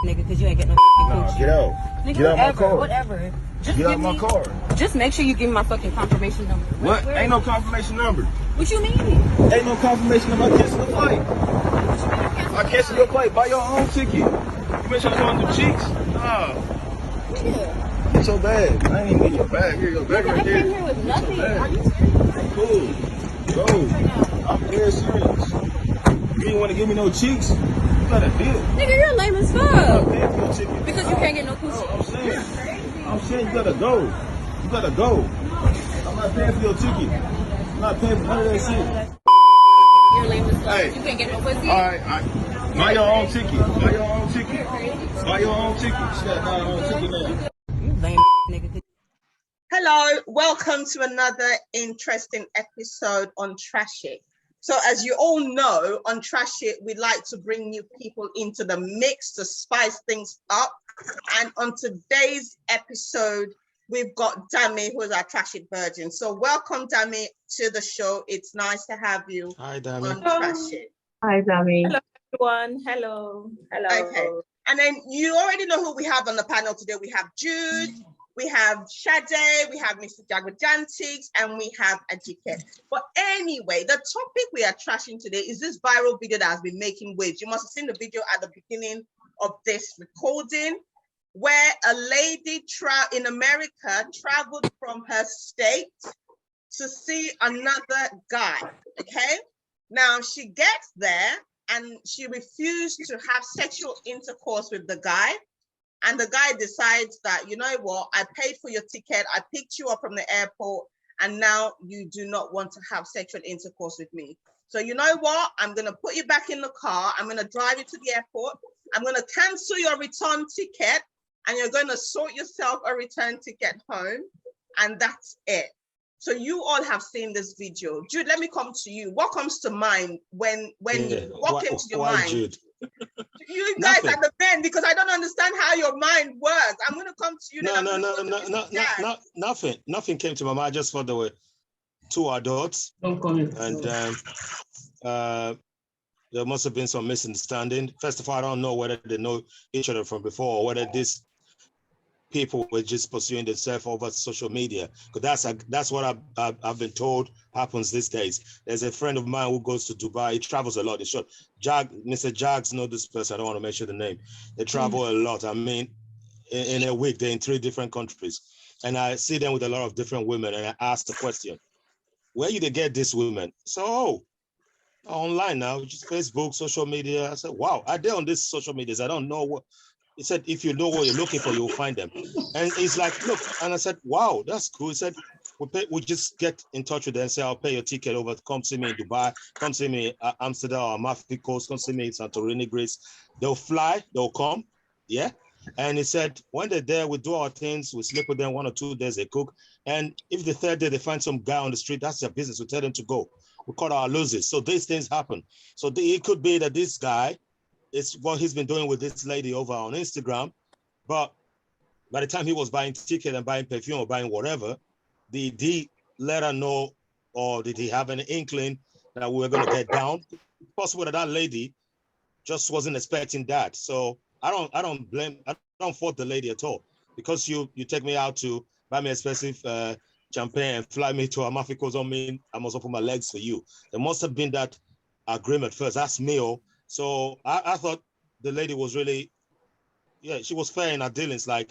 nigga, because you ain't getting no coochie. Get out. Nigga, Get out my car. Whatever. Just get out my car. Just make sure you give me my fucking confirmation number. What? Ain't no confirmation number. What you mean? Ain't no confirmation number. I cancel the flight. I cancel your flight. Buy your own ticket. You make sure you want them cheeks? Nah. Yeah. It's so bad. I ain't even get your bag. Here, your bag right there. I came here with nothing. Are you serious? Cool. Go. I'm dead serious. You didn't want to give me no cheeks? You got a deal. Nigga, you're lame as fuck. I'm paying for your ticket. Because you can't get no coochie. I'm saying you gotta go. You gotta go. I'm not paying for your ticket. I'm not paying for none of that shit. You're lame as fuck. Hey. You can't get no pussy. Alright, buy your own ticket. Buy your own ticket. Buy your own ticket. She gotta buy her own ticket now. You lame nigga. Hello, welcome to another interesting episode on Trash It. So as you all know, on Trash It, we like to bring new people into the mix to spice things up. And on today's episode, we've got Dami, who is our Trash It virgin. So welcome, Dami, to the show. It's nice to have you. Hi, Dami. On Trash It. Hi, Dami. Hello, everyone. Hello. Okay. And then you already know who we have on the panel today. We have Jude, we have Sade, we have Mr. Jagwajantics, and we have Ajike. But anyway, the topic we are trashing today is this viral video that has been making waves. You must have seen the video at the beginning of this recording, where a lady in America traveled from her state to see another guy, okay? Now, she gets there and she refused to have sexual intercourse with the guy. And the guy decides that, you know what, I paid for your ticket, I picked you up from the airport, and now you do not want to have sexual intercourse with me. So you know what, I'm gonna put you back in the car, I'm gonna drive you to the airport, I'm gonna cancel your return ticket, and you're gonna sort yourself a return ticket home, and that's it. So you all have seen this video. Jude, let me come to you. What comes to mind when what came to your mind? Jude? You guys are the men, because I don't understand how your mind works. I'm going to come to you. No, nothing came to my mind. I just thought there were two adults, and there must have been some misunderstanding. First of all, I don't know whether they know each other from before or whether these people were just pursuing themselves over social media, because that's what I've been told happens these days. There's a friend of mine who goes to Dubai. He travels a lot. He's short. Mr. Jags know this person. I don't want to mention the name. They travel a lot. I mean, in a week, they're in 3 different countries. And I see them with a lot of different women. And I ask the question, where do they get these women? So, online now, just Facebook, social media. I said, wow, are they on these social medias? I don't know what. He said, if you know what you're looking for, you'll find them. And he's like, look, and I said, wow, that's cool. He said, we'll just get in touch with them and say, I'll pay your ticket over, come see me in Dubai, come see me at Amsterdam or Amalfi Coast, come see me in Santorini, Greece. They'll fly, they'll come, yeah? And he said, when they're there, we do our things, we sleep with them 1 or 2 days, they cook. And if the 3rd day they find some guy on the street, that's their business, we tell them to go. We cut our losses. So these things happen. So it could be that this guy, it's what he's been doing with this lady over on Instagram. But by the time he was buying ticket and buying perfume or buying whatever, did he let her know, or did he have an inkling that we were going to get down? It's possible that lady just wasn't expecting that. So I don't fault the lady at all, because you take me out to buy me expensive champagne and fly me to Amalfi Coast. I mean, I must open my legs for you. There must have been that agreement first. That's me. So I thought the lady was really, she was fair in her dealings. Like,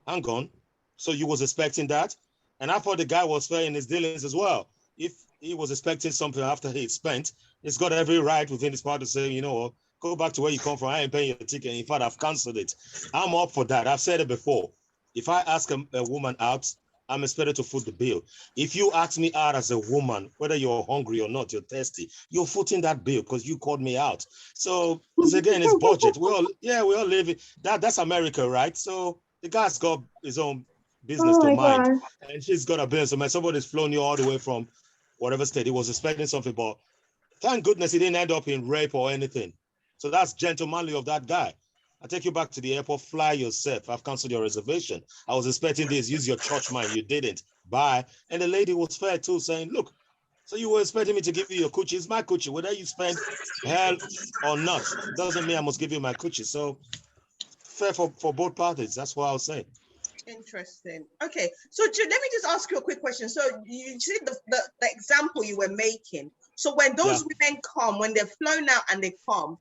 hang on, so you was expecting that? And I thought the guy was fair in his dealings as well. If he was expecting something after he spent, he's got every right within his part to say, you know, go back to where you come from. I ain't paying your ticket. In fact, I've canceled it. I'm up for that. I've said it before. If I ask a woman out, I'm expected to foot the bill. If you ask me out as a woman, whether you're hungry or not, you're thirsty, you're footing that bill because you called me out. So again, it's budget. We all live it. That's America, right? So the guy's got his own business to mind, and she's got a business to mind. Somebody's flown you all the way from whatever state. He was expecting something, but thank goodness he didn't end up in rape or anything. So that's gentlemanly of that guy. I take you back to the airport, fly yourself. I've canceled your reservation. I was expecting this. Use your church mind. You didn't. Bye. And the lady was fair too, saying, look, so you were expecting me to give you your coochie. It's my coochie. Whether you spend hell or not, doesn't mean I must give you my coochie. So fair for both parties. That's what I was saying. Interesting. Okay, so Jude, let me just ask you a quick question. So you see the example you were making. So when those women come, when they're flown out and they come,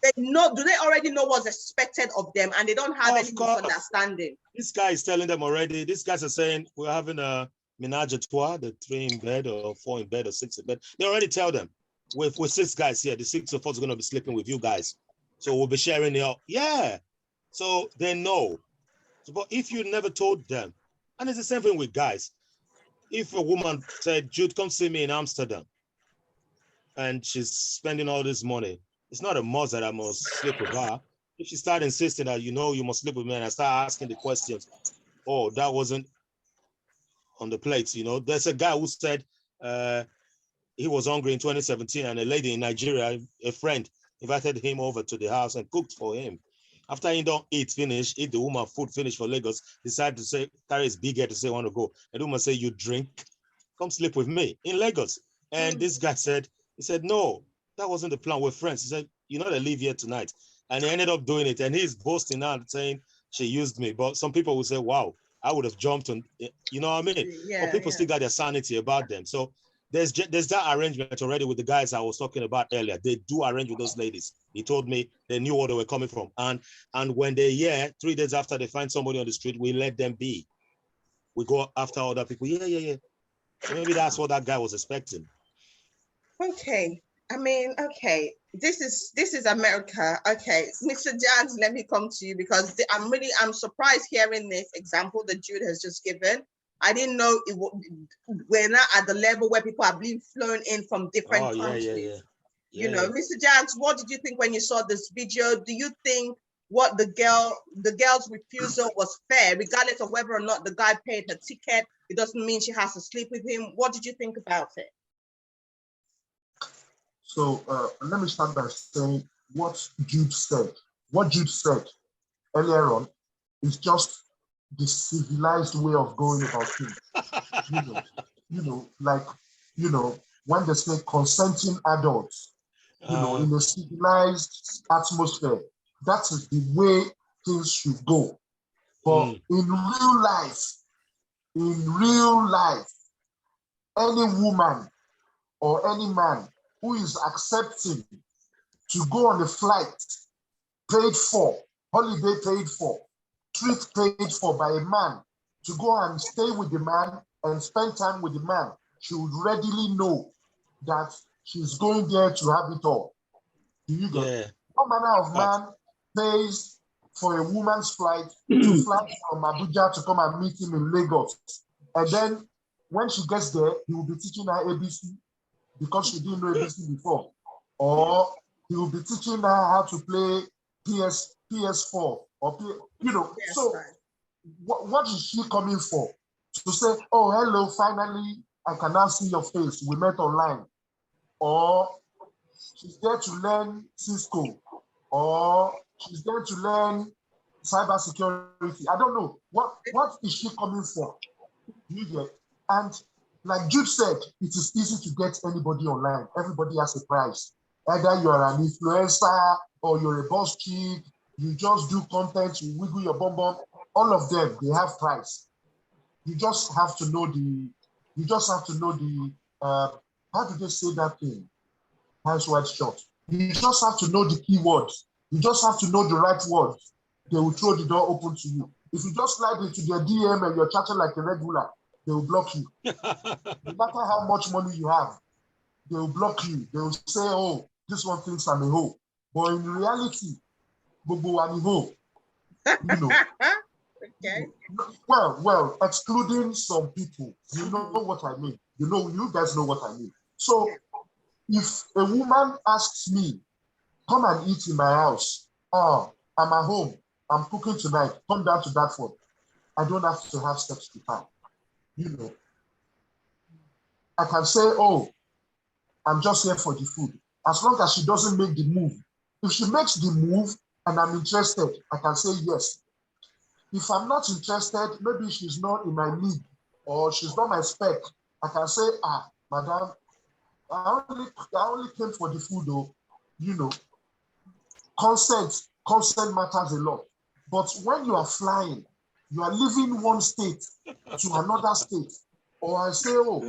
do they already know what's expected of them and they don't have any misunderstanding? This guy is telling them already. These guys are saying we're having a menage a trois, the 3 in bed or 4 in bed or 6 in bed. They already tell them with 6 guys here, the 6 of us are going to be sleeping with you guys. So we'll be sharing it. Yeah. So they know. But if you never told them, and it's the same thing with guys. If a woman said, Jude, come see me in Amsterdam, and she's spending all this money, it's not a must that I must sleep with her. If she start insisting that, you must sleep with me, and I start asking the questions, oh, that wasn't on the plate, There's a guy who said he was hungry in 2017, and a lady in Nigeria, a friend, invited him over to the house and cooked for him. After he don't eat the woman food finish for Lagos, decided to say, carry his big head to say, I want to go. And the woman say, you drink? Come sleep with me in Lagos. And this guy said, no, that wasn't the plan. We're friends. He said, you know, they live here tonight. And he ended up doing it. And he's boasting now saying she used me. But some people will say, wow, I would have jumped on, you know what I mean? Yeah, but people still got their sanity about them. So there's that arrangement already with the guys I was talking about earlier. They do arrange with those ladies. He told me they knew where they were coming from. And when they're here, 3 days after they find somebody on the street, we let them be. We go after other people. Yeah. So maybe that's what that guy was expecting. Okay. I mean, okay. This is America. Okay. Mr. Jans, let me come to you because I'm surprised hearing this example that Jude has just given. I didn't know we're not at the level where people are being flown in from different countries. Yeah. Mr. Jags, what did you think when you saw this video? Do you think what the girl's refusal was fair, regardless of whether or not the guy paid her ticket? It doesn't mean she has to sleep with him. What did you think about it? So let me start by saying what Jude said. What Jude said earlier on is just the civilized way of going about things. When they say consenting adults, in a civilized atmosphere, that is the way things should go. But in real life, any woman or any man who is accepting to go on a flight paid for, holiday paid for, treat paid for by a man, to go and stay with the man and spend time with the man, she would readily know that she's going there to have it all. Do you get it? No manner of man pays for a woman's flight to fly from Abuja to come and meet him in Lagos. And then when she gets there, he will be teaching her ABC because she didn't know ABC before. Or he will be teaching her how to play PS4 or so what is she coming for? To say, oh, hello, finally, I can now see your face. We met online. Or she's there to learn Cisco. Or she's there to learn cybersecurity. I don't know. What is she coming for? You get? And like Jude said, it is easy to get anybody online. Everybody has a price. Either you're an influencer or you're a boss chick, you just do content, you wiggle your bum bum. All of them, they have price. You just have to know how do they say that thing? Nice word short. You just have to know the keywords. You just have to know the right words. They will throw the door open to you. If you just slide into their DM and you're chatting like a regular, they will block you. No matter how much money you have, they will block you. They will say, oh, this one thinks I'm a hoe. But in reality, Bobo I'm a hoe. Okay. Well, excluding some people, you know what I mean. You guys know what I mean. So if a woman asks me, come and eat in my house, oh, I'm at home, I'm cooking tonight, come down to Dartford, I don't have to have sex with her. I can say, oh, I'm just here for the food. As long as she doesn't make the move. If she makes the move and I'm interested, I can say yes. If I'm not interested, maybe she's not in my league or she's not my spec, I can say, madam, I only came for the food though. Consent matters a lot. But when you are flying, you are leaving one state to another state. Or I say, oh,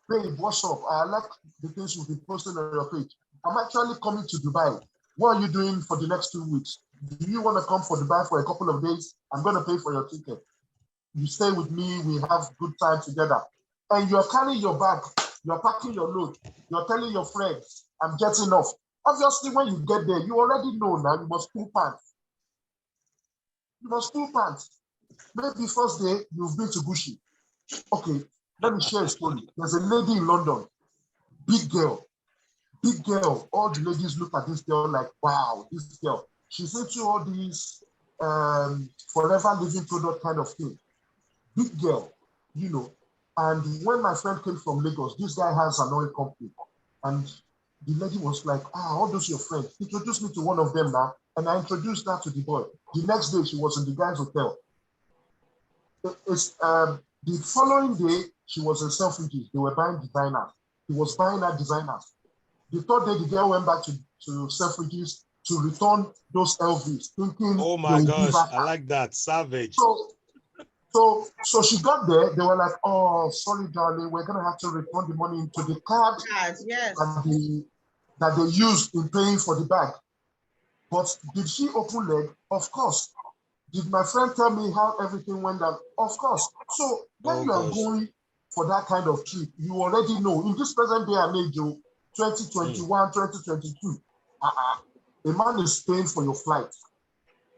babe, what's up? I like the things you've been posting on your page. I'm actually coming to Dubai. What are you doing for the next 2 weeks? Do you want to come for Dubai for a couple of days? I'm going to pay for your ticket. You stay with me, we have good time together. And you're carrying your bag, you're packing your load, you're telling your friends, I'm getting off. Obviously, when you get there, you already know now you must pull pants. You must pull pants. Maybe first day, you've been to Gucci. Okay, let me share a story. There's a lady in London, big girl. All the ladies look at this girl like, wow, this girl. She's into all these forever living product kind of thing. Big girl, you know. And when my friend came from Lagos, this guy has an oil company. And the lady was like, all those your friends. Introduce me to one of them now. And I introduced her to the boy. The next day, she was in the guy's hotel. The following day, she was in Selfridges. They were buying designers. He was buying her designers. The third day, the girl went back to Selfridges to return those LVs, thinking, oh my gosh, I like that. Savage. So she got there. They were like, oh, sorry, darling, we're going to have to return the money into the card Yes. that they used in paying for the bag. But did she open leg? Of course. Did my friend tell me how everything went down? Of course. So when you are going for that kind of trip, you already know. In this present day and age, 2021, 2022, a man is paying for your flight.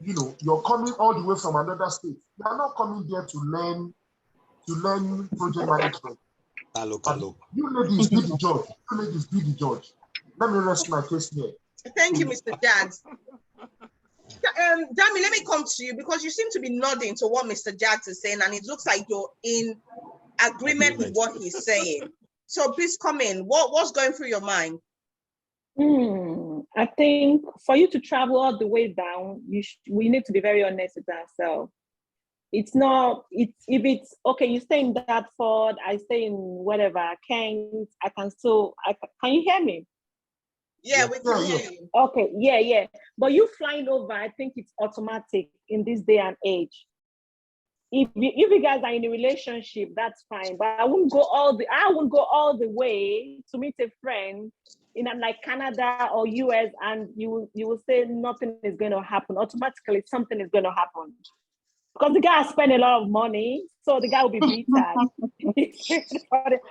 You know, you're coming all the way from another state. You are not coming there to learn project management. Hello. You ladies be the judge. Let me rest my case here. Thank you, Mr. Jags. Dami, let me come to you because you seem to be nodding to what Mr. Jags is saying, and it looks like you're in agreement with what he's saying. So please come in. What's going through your mind? I think for you to travel all the way down, we need to be very honest with ourselves. If it's okay, you stay in Dartford, I stay in whatever, Kent, can you hear me? Yeah, we can hear you. Okay, yeah. But you flying over, I think it's automatic in this day and age. If you guys are in a relationship, that's fine. But I wouldn't go all the way to meet a friend in like Canada or US, and you will say nothing is going to happen. Automatically, something is going to happen. Because the guy spent a lot of money, so the guy will be bitter.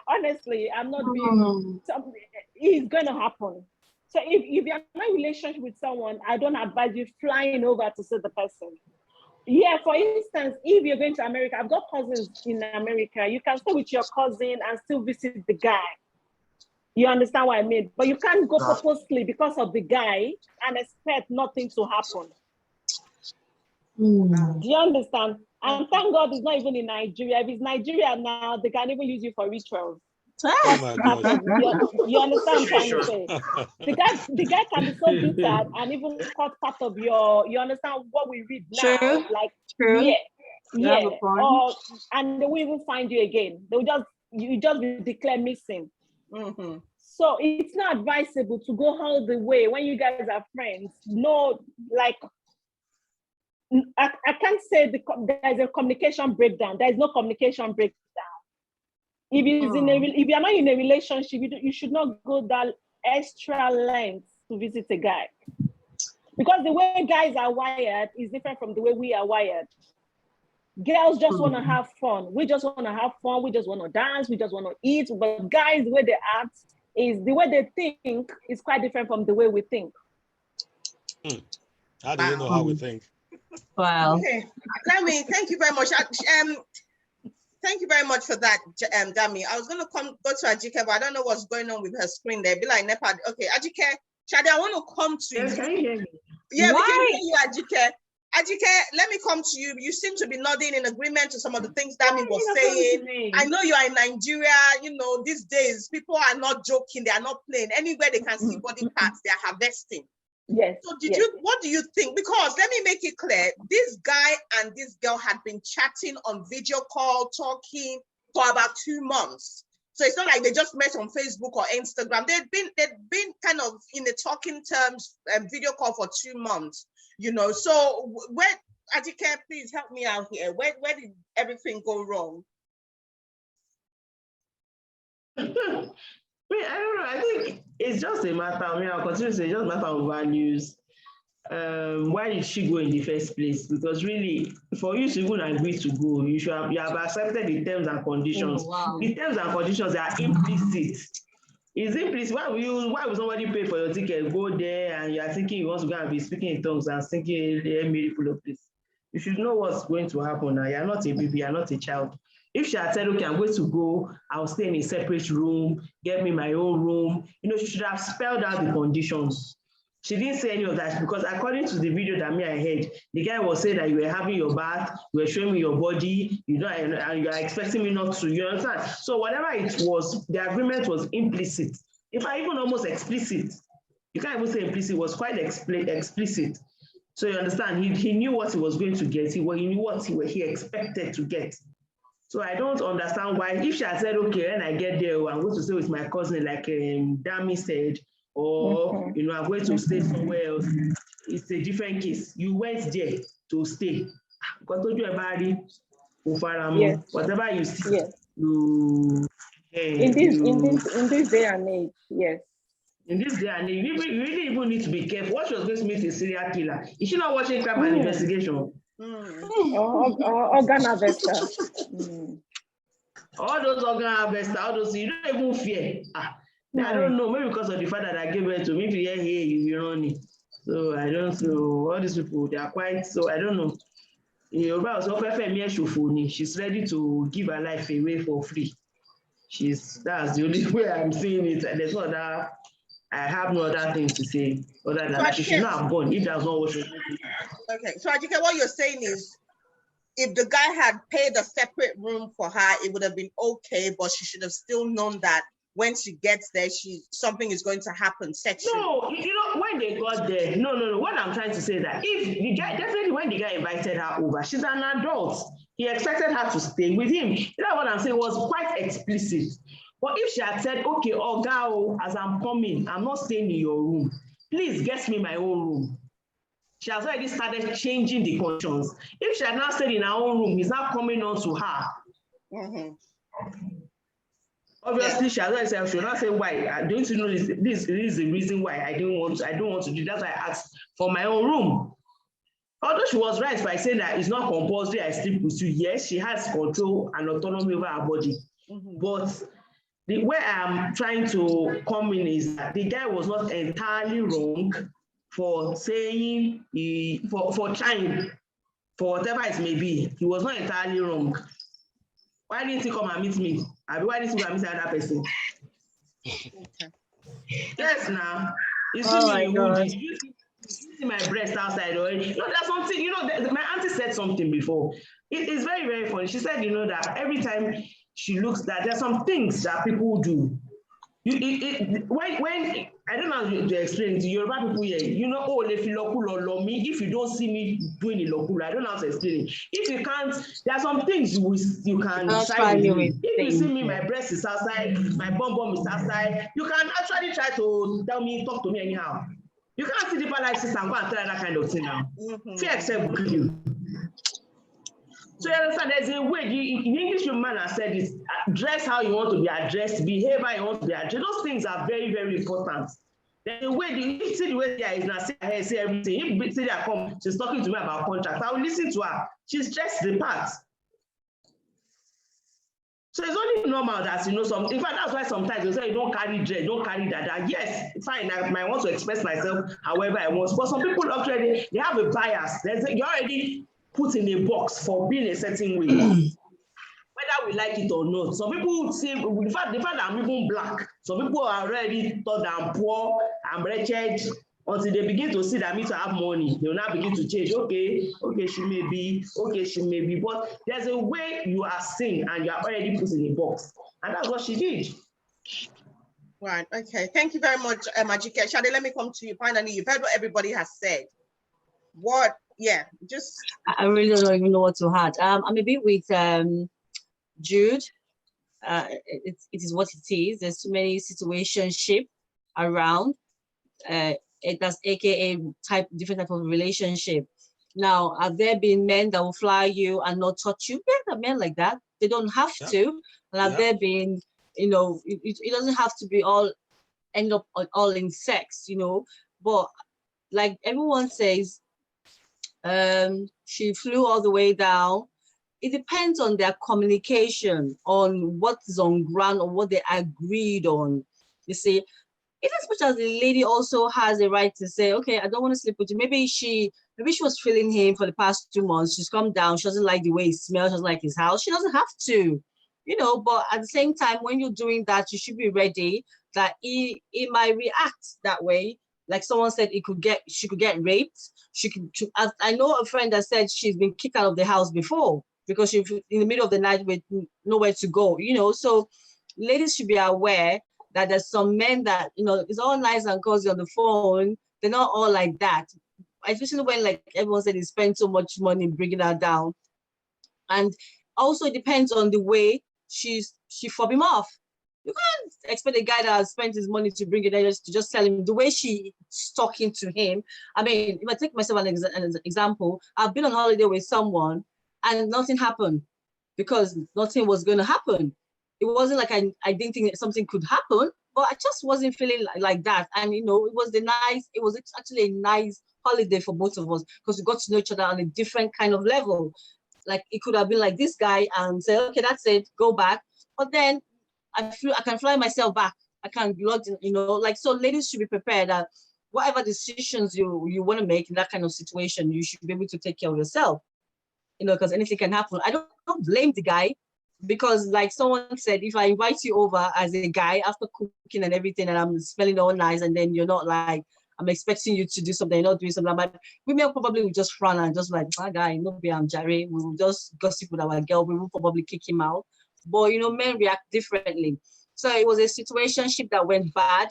Honestly, I'm not being something. It's going to happen. So if you're in a relationship with someone, I don't advise you flying over to see the person. Yeah, for instance, if you're going to America, I've got cousins in America. You can stay with your cousin and still visit the guy. You understand what I mean? But you can't go purposely because of the guy and expect nothing to happen. Do you understand? And thank God it's not even in Nigeria. If it's Nigeria now, they can even use you for rituals. Oh my gosh. You understand what I'm trying to say? The guy can be so bitter and even cut part of you understand what we read now? True. Like, True. Yeah. And they will even find you again. You just be declared missing. Mm-hmm. So it's not advisable to go all the way when you guys are friends. No, like, I can't say there's a communication breakdown. There is no communication breakdown. If you're not in a relationship, you should not go that extra length to visit a guy. Because the way guys are wired is different from the way we are wired. Girls just want to have fun. We just want to have fun. We just want to dance. We just want to eat. But guys, the way they act is the way they think is quite different from the way we think. How do you know how we think? Wow. Okay. Dami, thank you very much. Thank you very much for that, Dami. I was going to go to Ajike, but I don't know what's going on with her screen there. Be like Nepal. Okay, Ajike, Shadi, I want to come to you. Can you hear me? Yeah, we can hear you, Ajike. Ajike, let me come to you. You seem to be nodding in agreement to some of the things Dami was saying. I know you are in Nigeria. You know, these days, people are not joking. They are not playing. Anywhere they can see body parts, they are harvesting. Yes. So what do you think? Because let me make it clear, this guy and this girl had been chatting on video call, talking for about 2 months. So it's not like they just met on Facebook or Instagram. They'd been kind of in the talking terms, video call for 2 months, you know. So Ajike, please help me out here. Where did everything go wrong? I don't know. I think it's just a matter. I mean, I'll continue to say it's just a matter of values. Why did she go in the first place? Because really, for you to even agree to go, you have accepted the terms and conditions. Oh, wow. The terms and conditions are implicit. It's implicit. Why will somebody pay for your ticket, go there, and you are thinking you want to go and be speaking in tongues and thinking a miracle of this? You should know what's going to happen now. You're not a baby, you're not a child. If she had said, okay, I'm going to go, I'll stay in a separate room, get me my own room, she should have spelled out the conditions. She didn't say any of that because according to the video that I heard, the guy was saying that you were having your bath, you were showing me your body, and you are expecting me not to, you understand? So whatever it was, the agreement was implicit. If I even almost explicit, you can't even say implicit, it was quite explicit. So you understand, he knew what he was going to get, he knew what he expected to get. So I don't understand why, if she had said, okay, when I get there, I'm going to stay with my cousin, like Dami said, or I'm going to stay somewhere else, it's a different case. You went there to stay. Yes. Whatever you see, Yes. in this day and age, yes. In this day and age, you really even need to be careful. What she was going to meet a serial killer? Is she not watching Crime and Investigation? Organ harvester. All those organ harvester, all those, you don't even fear. I don't know, maybe because of the father that gave birth to me, if you hear hey, you'll be running. So I don't know. All these people, they are quite, so I don't know. She's ready to give her life away for free. That's the only way I'm seeing it. And there's no other, I have no other thing to say other than that she should not have gone if that's not what she was doing. Okay, so Ajike, what you're saying is if the guy had paid a separate room for her, it would have been okay, but she should have still known that when she gets there, something is going to happen sexually. No, when they got there, no. What I'm trying to say is that if the guy, definitely when the guy invited her over, she's an adult. He expected her to stay with him. That's what I'm saying, was quite explicit. But if she had said, okay, Oga, as I'm coming, I'm not staying in your room. Please get me my own room. She has already started changing the conditions. If she had not stayed in her own room, he's not coming on to her. Obviously, she has already said, she will not say why. Don't you know this is the reason why I don't want to do. That's why I asked for my own room. Although she was right by saying that it's not compulsory I sleep with you. Yes, she has control and autonomy over her body. But the way I'm trying to come in is that the guy was not entirely wrong for saying, for trying, for whatever it may be. He was not entirely wrong. Why didn't he come and meet me? Why didn't he come and meet another person? Yes, now. You see me in hoodie. You see my breast outside already. There's something, my auntie said something before. It is very, very funny. She said, that every time she looks, that there's some things that people do. When I don't know how to explain to Yoruba people here, if you don't see me doing ilokulu, I don't know how to explain it. If you can't, there are some things you can try with me. If you see me, my breast is outside, my bum is outside, you can actually try to talk to me anyhow. You can't see deeper life system and go and try that kind of thing now. Fear except with you. So you understand, there's a way, the English man has said this, dress how you want to be addressed, behave how you want to be addressed. Those things are very, very important. There's a way, you see the way there is now, say everything. If Celia come, she's talking to me about contracts, I will listen to her. She's dressed the part. So it's only normal that, in fact, that's why sometimes you say you don't carry dread, don't carry that. Yes, fine, I might want to express myself however I want. But some people actually, they have a bias. You're already put in a box for being a certain way, whether we like it or not. Some people say, the fact that I'm even black, some people are already thought that I'm poor, I'm wretched, until they begin to see that me to have money, they will now begin to change. Okay, she may be, but there's a way you are seen and you are already put in a box. And that's what she did. Right, okay. Thank you very much, Ajike. Shade, let me come to you. Finally, you've heard what everybody has said. I really don't even know what to add. I'm a bit with Jude. It is what it is. There's too many situationship around. That's AKA different type of relationship. Now, have there been men that will fly you and not touch you? Yeah, there are men like that. They don't have to. And have there been, you know, it doesn't have to be all end up all in sex, you know. But like everyone says, she flew all the way down. It depends on their communication, on what's on ground or what they agreed on. You see, in as much as the lady also has a right to say, okay, I don't want to sleep with you. Maybe she was feeling him for the past 2 months. She's come down. She doesn't like the way he smells. She doesn't like his house. She doesn't have to, you know. But at the same time, when you're doing that, you should be ready that he might react that way. Like someone said, she could get raped. I know a friend that said she's been kicked out of the house before because she in the middle of the night with nowhere to go, you know. So ladies should be aware that there's some men that, you know, it's all nice and cozy on the phone. They're not all like that. Especially when, like everyone said, they spend so much money bringing her down. And also it depends on the way she fob him off. You can't expect a guy that has spent his money to bring it there to just tell him the way she's talking to him. I mean, if I take myself as an example, I've been on holiday with someone and nothing happened because nothing was going to happen. It wasn't like I didn't think that something could happen, but I just wasn't feeling like that. And, you know, it was actually a nice holiday for both of us because we got to know each other on a different kind of level. Like it could have been like this guy and say, okay, that's it, go back. But then I can fly myself back. I can log in, you know, like, so ladies should be prepared that whatever decisions you want to make in that kind of situation, you should be able to take care of yourself, you know, because anything can happen. I don't blame the guy because, like someone said, if I invite you over as a guy after cooking and everything and I'm smelling all nice and then you're not like, I'm expecting you to do something, you're not doing something, but women probably will just frown and just like, my guy, no be I'm Jerry, we will just gossip with our girl, we will probably kick him out. But, you know, men react differently. So it was a situationship that went bad.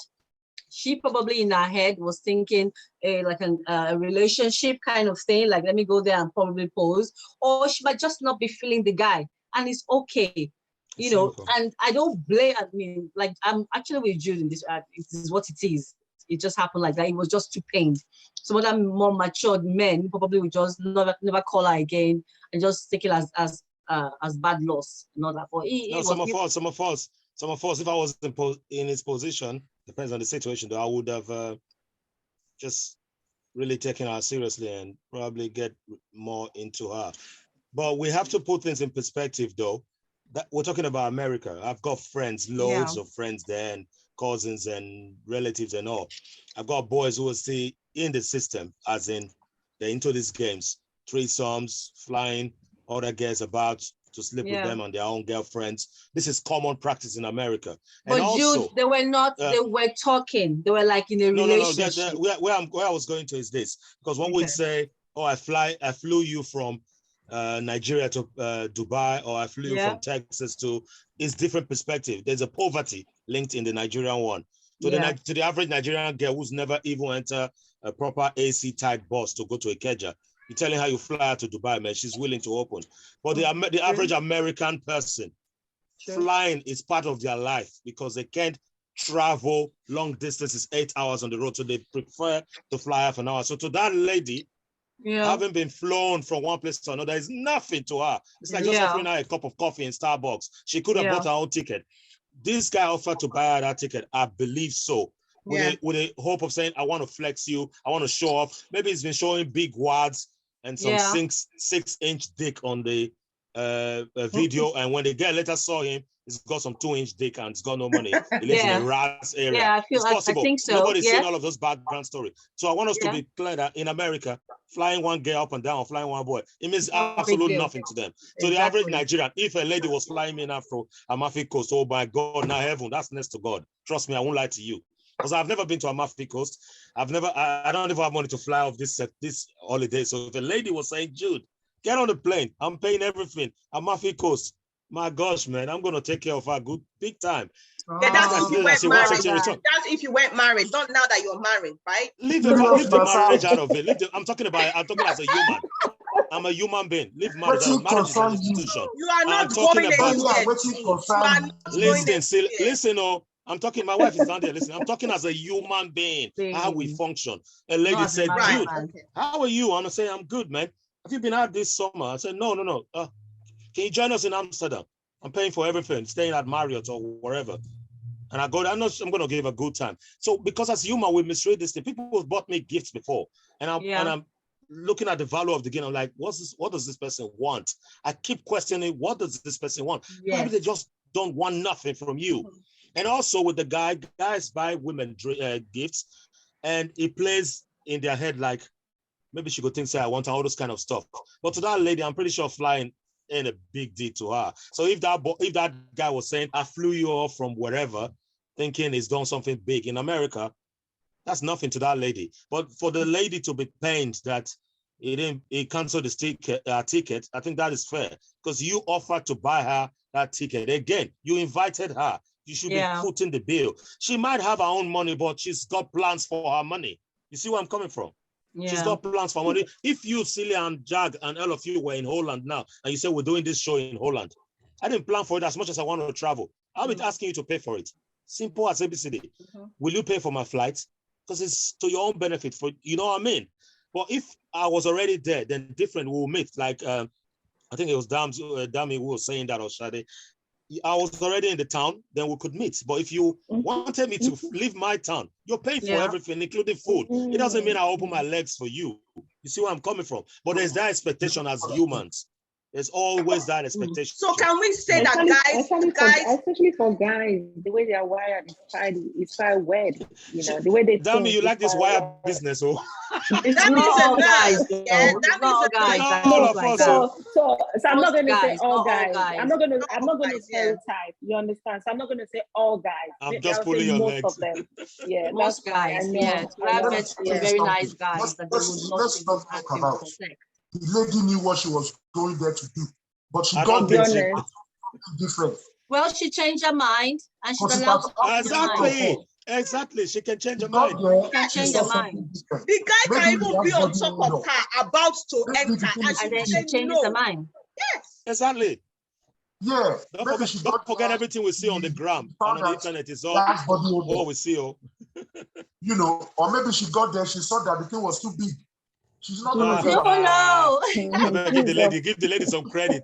She probably in her head was thinking like a relationship kind of thing, like let me go there and probably pose. Or she might just not be feeling the guy. And it's okay, you know. And I don't blame, I mean, like I'm actually with Jude in this, this is what it is. It just happened like that. It was just too pained. Some other more matured men probably would just never call her again and just take it as bad loss, not that. But some of us, if I was in his position, depends on the situation, though, I would have just really taken her seriously and probably get more into her. But we have to put things in perspective, though. That we're talking about America. I've got friends, loads of friends there, and cousins and relatives and all. I've got boys who are still in the system, as in they're into these games, threesomes, flying other girls about to sleep with them and their own girlfriends. This is common practice in America. But and also, Jude, they were not, they were talking. They were like in a relationship. Where I was going to is this, because one would say, oh, I flew you from Nigeria to Dubai, or I flew you from Texas to, it's different perspective. There's a poverty linked in the Nigerian one. To the average Nigerian girl who's never even entered a proper AC type bus to go to Ikeja, you're telling her you fly her to Dubai, man, she's willing to open. But the average American person, flying is part of their life because they can't travel long distances, 8 hours on the road, so they prefer to fly half an hour. So to that lady, having been flown from one place to another is nothing to her. It's like just offering her a cup of coffee in Starbucks. She could have bought her own ticket. This guy offered to buy her that ticket, I believe so. With a hope of saying, I want to flex you, I want to show off. Maybe he's been showing big wads and some 6-inch dick on the video. And when the girl later saw him, he's got some 2-inch dick and he's got no money. He lives in a rat's area. Yeah, I think so. Nobody's seen all of those background stories. So I want us to be clear that in America, flying one girl up and down, flying one boy, it means absolutely nothing to them. So the average Nigerian, if a lady was flying me now from Amalfi Coast, oh my God, now heaven, that's next to God. Trust me, I won't lie to you. Because I've never been to Amalfi Coast. I don't even have money to fly off this holiday. So if a lady was saying, Jude, get on the plane, I'm paying everything, Amalfi Coast, my gosh, man, I'm going to take care of her good, big time. Yeah, that's if you weren't married. That's if you weren't married. Not now that you're married, right? Leave the marriage out of it. I'm talking as a human. I'm a human being. Leave marriage out. Marriage is an institution. You are not going anywhere. Listen, I'm talking, my wife is down there listening. I'm talking as a human being, how we function. A lady Not said, right, dude, how are you? I'm saying, I'm good, man. Have you been out this summer? I said, no. Can you join us in Amsterdam? I'm paying for everything, staying at Marriott or wherever. And I go there, I'm going to give a good time. So because as human, we misread this thing. People have bought me gifts before. And I'm looking at the value of the gift. I'm like, what does this person want? I keep questioning, what does this person want? Yes. Maybe they just don't want nothing from you. And also with the guys buy women gifts, and it plays in their head like, maybe she could think, say, I want all those kind of stuff. But to that lady, I'm pretty sure flying ain't a big deal to her. So if that guy was saying, I flew you off from wherever, thinking he's done something big in America, that's nothing to that lady. But for the lady to be pained that he canceled his ticket, I think that is fair, because you offered to buy her that ticket. Again, you invited her. You should be footing the bill. She might have her own money, but she's got plans for her money. You see where I'm coming from? Yeah. She's got plans for money. If you, Celia and Jag and all of you were in Holland now, and you say we're doing this show in Holland, I didn't plan for it as much as I want to travel. I'll be asking you to pay for it. Simple as ABCD. Will you pay for my flights? Because it's to your own benefit. For you know what I mean? But if I was already there, then different. We'll meet. Like I think it was Dami who was saying that, or Shade. I was already in the town, then we could meet. But if you wanted me to leave my town, you're paying for everything, including food. It doesn't mean I open my legs for you. You see where I'm coming from? But there's that expectation as humans. There's always that expectation. So can we say that guys, especially for guys, the way they are wired is quite weird. You know, the way they Damn, you like this wire business, oh? It's not all guys. Yeah, that is a guys. All of us. So I'm not going to say all guys. guys. I'm not going to stereotype. You understand? So I'm not going to say all guys. I'm just pulling your legs. Most of them. Yeah, most guys. Yes, I've met some very nice guys that they would not let's not talk about. The lady knew what she was going there to do, but she got there different. Well, she changed her mind, and she's allowed to Exactly. She can change her mind. She can change her mind. The guy can even be on top of her, about to enter, and then she changes her mind. Yes. Exactly. Yeah. Don't forget everything we see on the gram and on the internet is all what we see. Oh. You know, or maybe she got there, she saw that the thing was too big. She's not going to give the lady some credit.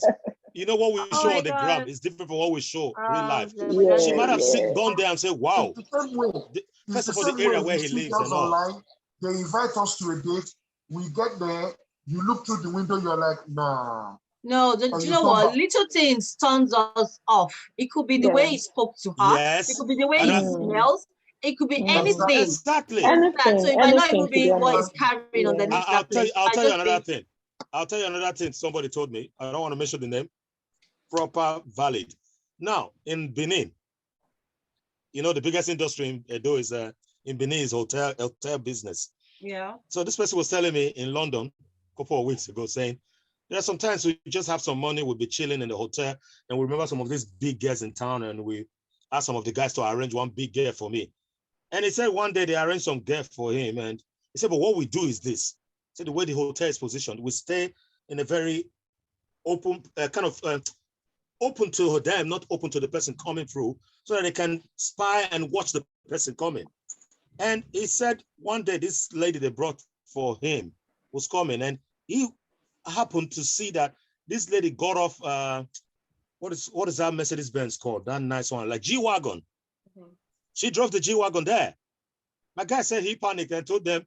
You know what we show on the gram is different from what we show real life. Yeah, she might have gone there and said, wow. First of all, the area where he lives and all. Online, they invite us to a date. We get there, you look through the window, you're like, nah. No, do you know what? Little things turns us off. It could be the way he spoke to her. Yes. It could be the way he smells. It could be anything. Exactly. So it might not even be what is carrying on the list. I'll tell you another thing. I'll tell you another thing somebody told me. I don't want to mention the name. Proper, valid. Now, in Benin, you know, the biggest industry in Edo is in Benin is hotel business. Yeah. So this person was telling me in London a couple of weeks ago, saying, there are sometimes we just have some money, we'll be chilling in the hotel, and we remember some of these big girls in town, and we asked some of the guys to arrange one big girl for me. And he said one day they arranged some girl for him, and he said, but what we do is this. He said the way the hotel is positioned, we stay in a very open, open to them, not open to the person coming through, so that they can spy and watch the person coming. And he said one day this lady they brought for him was coming, and he happened to see that this lady got off, what is that Mercedes-Benz called? That nice one, like G-Wagon. She drove the G-Wagon there. My guy said he panicked and told them,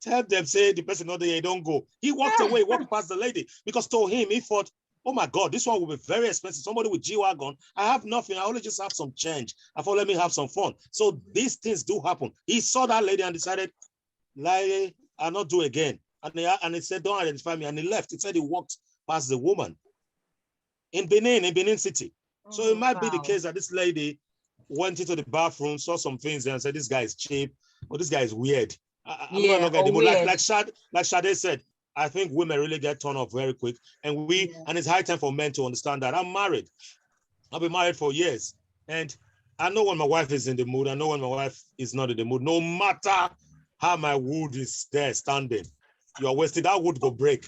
tell them, say the person not there, don't go. He walked away, walked past the lady, because to him, he thought, oh my God, this one will be very expensive. Somebody with G-Wagon, I have nothing. I only just have some change. I thought, let me have some fun. So these things do happen. He saw that lady and decided, I'll not do it again. And he said, don't identify me. And he left. He said he walked past the woman in Benin City. So it might be the case that this lady went into the bathroom, saw some things and said, this guy is cheap, or this guy is weird. I'm not going to get like Sade said, I think women really get turned off very quick. And and it's high time for men to understand that. I'm married. I've been married for years. And I know when my wife is in the mood. I know when my wife is not in the mood. No matter how my wood is there standing, you are wasted. That wood go break.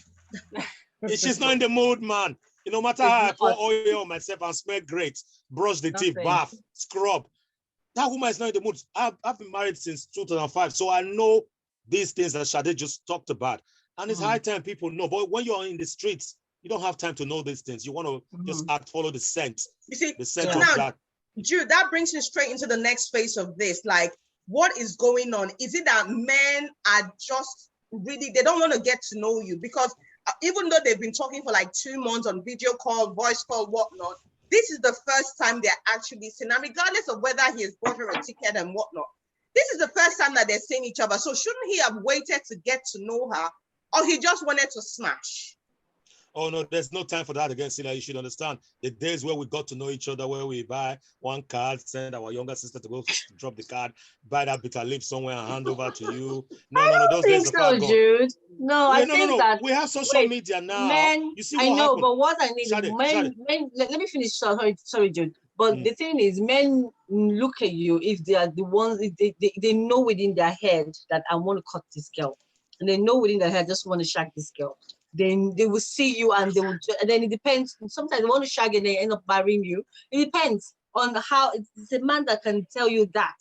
If she's not in the mood, man. No matter how I pour oil on myself and smell great, brush the teeth, bath, scrub. that woman is not in the mood. I've been married since 2005, so I know these things that Sade just talked about. And it's high time people know. But when you're in the streets, you don't have time to know these things. You want to just follow the scent. You see, the scent so of now, that. Jude, that brings me straight into the next phase of this. Like, what is going on? Is it that men are just really, they don't want to get to know you? Because even though they've been talking for like 2 months on video call, voice call, whatnot, this is the first time they're actually seeing, and regardless of whether he has bought her a ticket and whatnot, this is the first time that they're seeing each other. So shouldn't he have waited to get to know her, or he just wanted to smash? Oh no, there's no time for that again, Sina. You should understand the days where we got to know each other, where we buy one card, send our younger sister to go drop the card, buy that bitter lip somewhere and hand over to you. No, those days are far gone. Jude. No, I think that we have social media now. Men, you see I know, happened. but what I need is men. Let me finish. Sorry, Jude. But the thing is, men look at you if they are the ones, they know within their head that I want to cut this girl, and they know within their head I just want to shag this girl. Then they will see you and they will, and then it depends. Sometimes they want to shag and they end up marrying you. It depends on how. It's a man that can tell you that.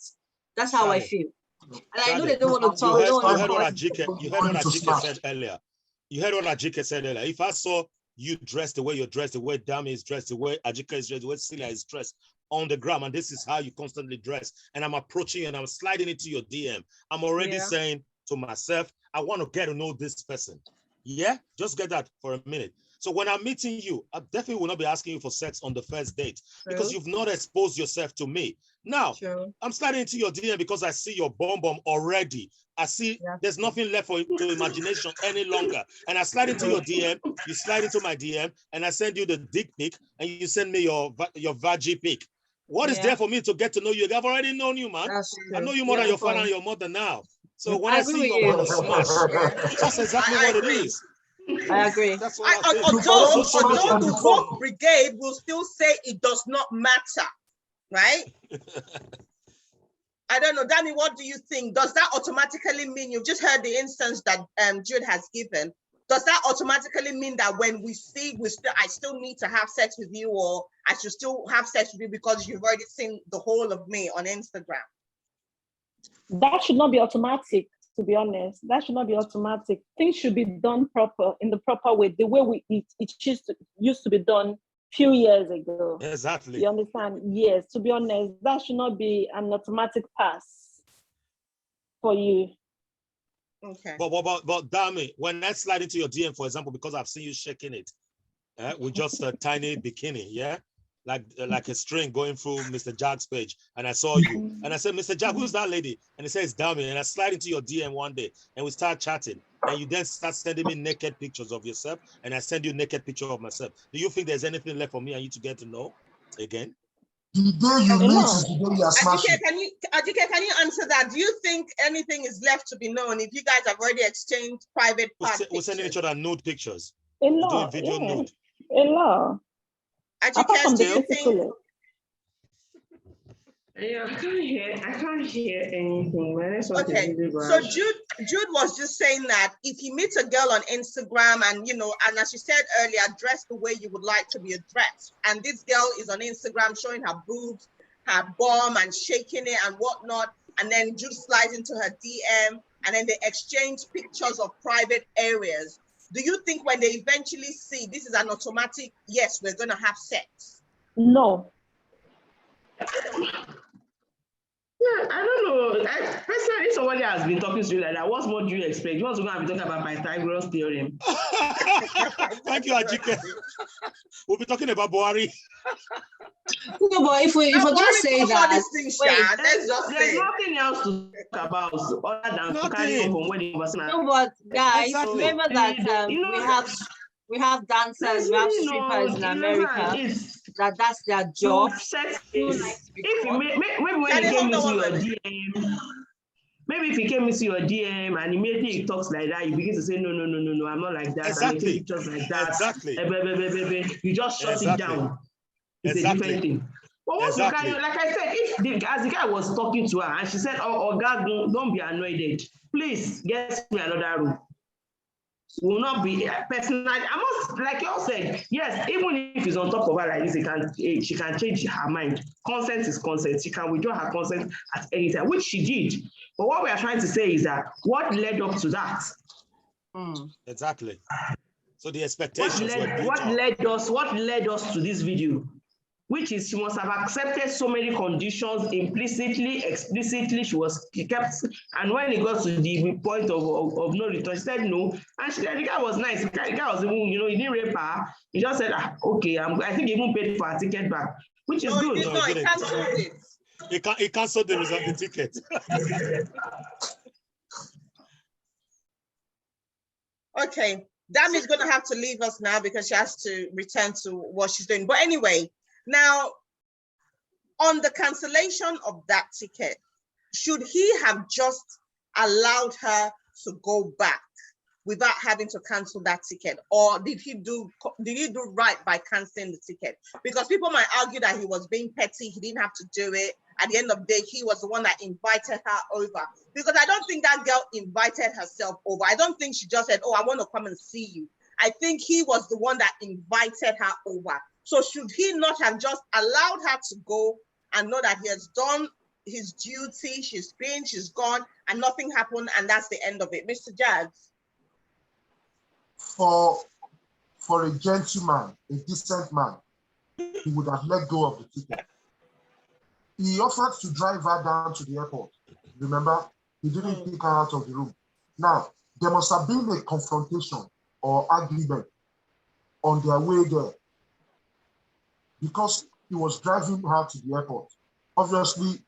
That's how I feel. And I know they don't want to talk. You heard what Ajike said earlier. You heard what Ajike said earlier. If I saw you dressed the way you're dressed, the way Dami is dressed, the way Ajike is dressed, the way Celia is dressed on the gram, and this is how you constantly dress, and I'm approaching you and I'm sliding into your DM, I'm already saying to myself, I want to get to know this person. Yeah, just get that for a minute. So when I'm meeting you, I definitely will not be asking you for sex on the first date because you've not exposed yourself to me. Now, I'm sliding into your DM because I see your bum already. I see there's nothing left for to imagination any longer. And I slide into your DM, you slide into my DM, and I send you the dick pic, and you send me your vagi pic. What is there for me to get to know you? I've already known you, man. I know you more than your father and your mother now. So when I see you, I'm going to smash. That's exactly what it is. I agree. That's what although the woke brigade will still say it does not matter, right? I don't know, Dami, what do you think? Does that automatically mean, you've just heard the instance that Jude has given, does that automatically mean that when we see, I still need to have sex with you, or I should still have sex with you because you've already seen the whole of me on Instagram? That should not be automatic, to be honest. That should not be automatic. Things should be done in the proper way, the way it used to be done few years ago. Exactly. You understand? Yes, to be honest, that should not be an automatic pass for you. Okay. But Dami, when I slide into your DM, for example, because I've seen you shaking it with just a tiny bikini, like a string going through Mr. Jack's page, and I saw you, and I said, Mr. Jack, who's that lady? And he says, Dami, and I slide into your DM one day, and we start chatting, and you then start sending me naked pictures of yourself, and I send you naked picture of myself. Do you think there's anything left for me and you to get to know again? The day you meet is the day you are smashing. Ajike, can you answer that? Do you think anything is left to be known if you guys have already exchanged private pictures? We're sending each other nude pictures. A lot, doing video nude. A lot. Ajike, do you think? Yeah, I can't hear anything. Okay, so Jude was just saying that if you meet a girl on Instagram and, and as you said earlier, dress the way you would like to be addressed, and this girl is on Instagram showing her boobs, her bum, and shaking it and whatnot, and then Jude slides into her DM, and then they exchange pictures of private areas. Do you think when they eventually see this is an automatic, yes, we're going to have sex? No. Yeah, I don't know. Personally, somebody has been talking to you like that. What more do you expect? You want to go and be talking about Pythagoras theorem? Thank you, Ajike. We'll be talking about Buhari. No, but if we're going to say that, there's nothing else to talk about other than carry on from where they were. No, but guys, remember that we have dancers, we have strippers in America. That's their job. Maybe if he came into your DM and immediately he talks like that, you begin to say, no, I'm not like that. Exactly. Just like that. Exactly. You just shut it down. It's a different thing. But what like I said, as the guy was talking to her and she said, oh God, don't be annoyed. Please get me another room. will not be personal. I must, like you all said, yes, even if he's on top of her like this, she can change her mind. Consent is consent. She can withdraw her consent at any time, which she did. But what we are trying to say is that what led up to that? Exactly. So the expectations were built what up. led us to this video? Which is, she must have accepted so many conditions implicitly, explicitly. She kept, and when it got to the point of no return, she said no. And the guy was nice. The guy was even, you know, he didn't rape her. He just said, okay, I think he even paid for her ticket back, which is good. No, he cancelled it. He canceled the ticket. Okay, Dami's going to have to leave us now because she has to return to what she's doing. But anyway, now, on the cancellation of that ticket, should he have just allowed her to go back without having to cancel that ticket? Or did he do right by canceling the ticket? Because people might argue that he was being petty, he didn't have to do it. At the end of the day, he was the one that invited her over. Because I don't think that girl invited herself over. I don't think she just said, oh, I want to come and see you. I think he was the one that invited her over. So should he not have just allowed her to go and know that he has done his duty, she's been, she's gone, and nothing happened, and that's the end of it? Mr. Jags? For a gentleman, a decent man, he would have let go of the ticket. He offered to drive her down to the airport. Remember, he didn't pick her out of the room. Now, there must have been a confrontation or argument on their way there, because he was driving her to the airport. Obviously,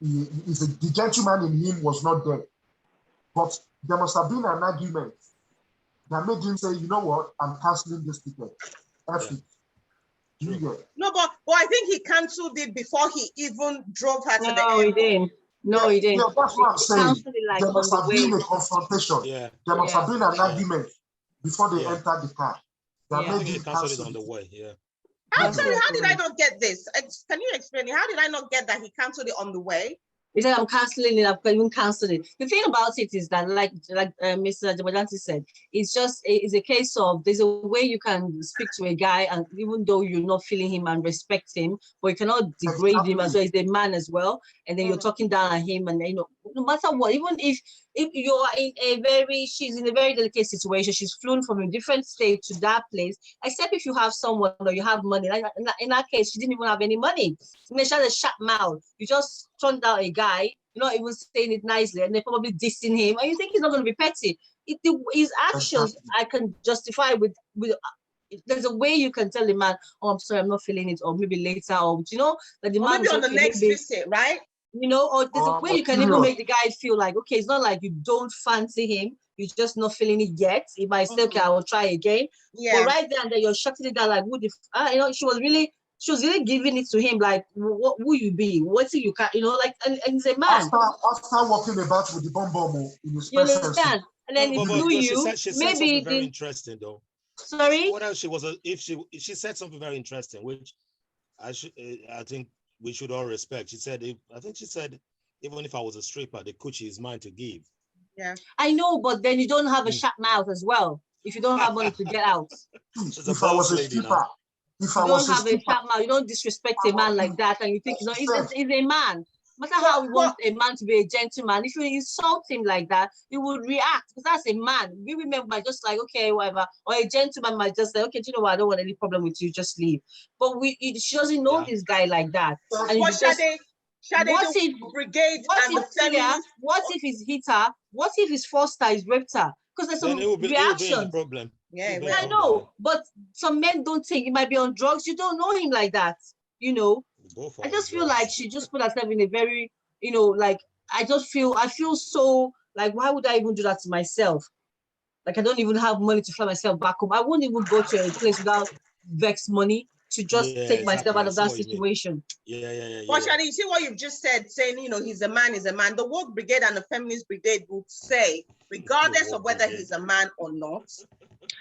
the gentleman in him was not there. But there must have been an argument that made him say, you know what, I'm canceling this ticket. F it. No, but I think he cancelled it before he even drove her to the airport. No, he didn't. No, he didn't. Yeah, that's what I'm saying. Like there must have been a confrontation. Yeah. There must have been an argument before they entered the car. I think he canceled it on the way. Yeah. I'm sorry, how did I not get this? Can you explain it? How did I not get that he canceled it on the way? He said, I'm canceling it, I've even cancelled it. The thing about it is that, like Mr. Jabadanti said, it's a case of, there's a way you can speak to a guy, and even though you're not feeling him and respect him, but you cannot degrade him as well. He's a man as well. And then you're talking down at him, and, you know, no matter what, even if you are she's in a very delicate situation, she's flown from a different state to that place, except if you have someone or you have money. Like in that case, she didn't even have any money. She had a shut mouth. You just turned out a guy, you're not even saying it nicely, and they're probably dissing him, and you think he's not going to be petty. His actions, I can justify with there's a way you can tell the man, oh, I'm sorry, I'm not feeling it, or maybe later, or, you know, that the man maybe on the next visit, right? You know, or there's a way you can even make the guy feel like, okay, it's not like you don't fancy him, you're just not feeling it yet. He might say, okay, I will try again. Yeah. But right there and then you're shutting it down, like, you know, she was really giving it to him, like, who you be, what's it you can, you know, like, and he's a man. After walking about with the bomb in his you understand? And then it blew you. She said maybe something very interesting, though. Sorry. What else she said something very interesting, which I think we should all respect. She said, even if I was a stripper, the coochie is mine to give. Yeah. I know, but then you don't have a shut mouth as well. If you don't have money to get out. If I was a stripper, you don't have a shut mouth, you don't disrespect a man like that, and you think, he's a man. No matter how we want a man to be a gentleman, if you insult him like that, he would react, because that's a man. We women might just like, okay, whatever. Or a gentleman might just say, okay, do you know what? I don't want any problem with you, just leave. But she doesn't know this guy like that. And what if brigade what if he's hit her? What if he's forced her, he's raped her? Because there's some reaction. Problem. Yeah, I know, but some men don't think he might be on drugs. You don't know him like that, you know. I just feel like she just put herself in a very, you know, like, I feel so, like, why would I even do that to myself? Like, I don't even have money to fly myself back home. I won't even go to a place without vex money to just take myself out of that situation. Yeah. But Shadi, you see what you've just said, saying, you know, he's a man. The woke brigade and the feminist brigade would say, regardless of whether he's a man or not.